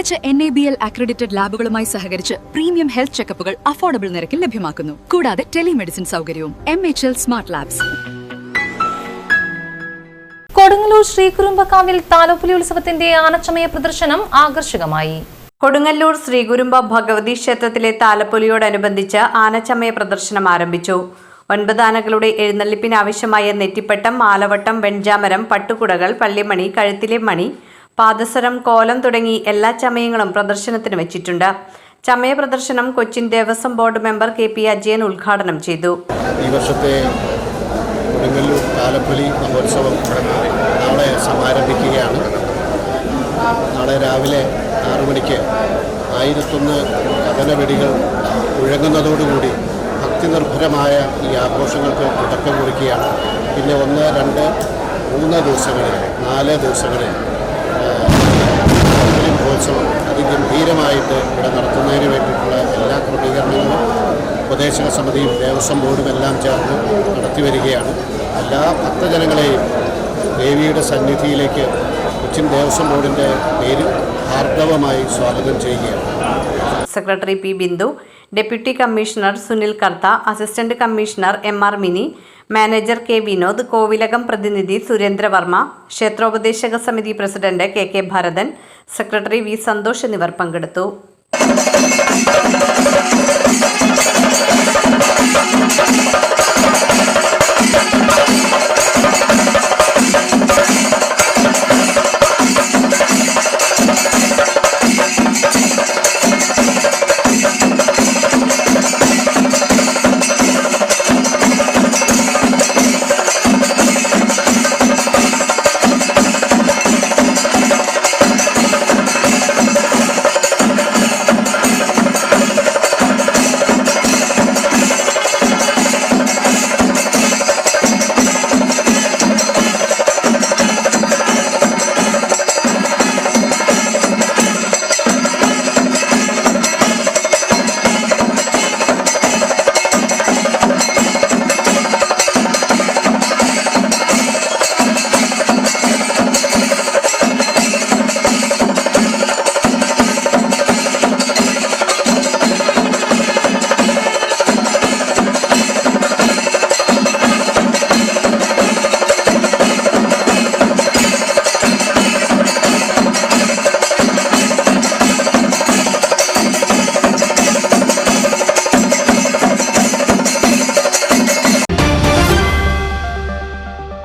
മികച്ച NABL accredited ലാബുകളുമായി സഹകരിച്ച് premium health ചെക്കപ്പുകൾ affordable നിരക്കിൽ ലഭ്യമാക്കുന്നു. കൂടാതെ ടെലിമെഡിസിൻ സൗകര്യവും. MHL smart labs. കൊടുങ്ങല്ലൂർ ശ്രീകുരുംബക്കാവിൽ താലപ്പൊലി ഉത്സവത്തിന്റെ ആനച്ചമയ പ്രദർശനം ആകർഷകമായി. കൊടുങ്ങല്ലൂർ ശ്രീകുരുംബ ഭഗവതി ക്ഷേത്രത്തിലെ താലപ്പൊലിയോടനുബന്ധിച്ച് ആനച്ചമയ പ്രദർശനം ആരംഭിച്ചു. 9 ആനകളുടെ എഴുന്നള്ളിപ്പിന് ആവശ്യമായ നെറ്റിപ്പട്ടം, മാലവട്ടം, വെൺചാമരം, പട്ടുകുടകൾ, പള്ളിമണി, കഴുത്തിലെ മണി, പാദസരം, കോലം തുടങ്ങി എല്ലാ ചമയങ്ങളും പ്രദർശനത്തിന് വെച്ചിട്ടുണ്ട്. ചമയ പ്രദർശനം Cochin Devaswom board member KP Ajayan ഉദ്ഘാടനം ചെയ്തു. ഈ വർഷത്തെ കൊടുങ്ങല്ലൂർ താലപ്പൊലി മഹോത്സവം നാളെ സമാരംഭിക്കുകയാണ്. നാളെ രാവിലെ 6 മണിക്ക് 1001 കഥനവെടികൾ മുഴങ്ങുന്നതോടുകൂടി ഭക്തിനിർഭരമായ ഈ ആഘോഷങ്ങൾക്ക് തുടക്കം കുറിക്കുകയാണ്. പിന്നെ 1, 2, 3 ദിവസങ്ങളിൽ 4 ദിവസങ്ങളിൽ മഹോത്സവം അതിഗംഭീരമായിട്ട് ഇവിടെ നടത്തുന്നതിന് വേണ്ടിയിട്ടുള്ള എല്ലാ ക്രമീകരണങ്ങളും ഉപദേശക സമിതിയും ദേവസ്വം ബോർഡും എല്ലാം ചേർന്ന് നടത്തിവരികയാണ്. എല്ലാ ഭക്തജനങ്ങളെയും ദേവിയുടെ സന്നിധിയിലേക്ക് കൊച്ചിൻ ദേവസ്വം ബോർഡിൻ്റെ പേരിൽ ഹാർദവമായി സ്വാഗതം ചെയ്യുകയാണ്. Secretary P. Bindu, deputy commissioner Sunil Kartha, assistant commissioner MR Mini, manager K. Vinod, Kovilakam പ്രതിനിധി സുരേന്ദ്രവർമ്മ, ക്ഷേത്രോപദേശക സമിതി president KK Bharathan, secretary V. Santhosh എന്നിവർ പങ്കെടുത്തു.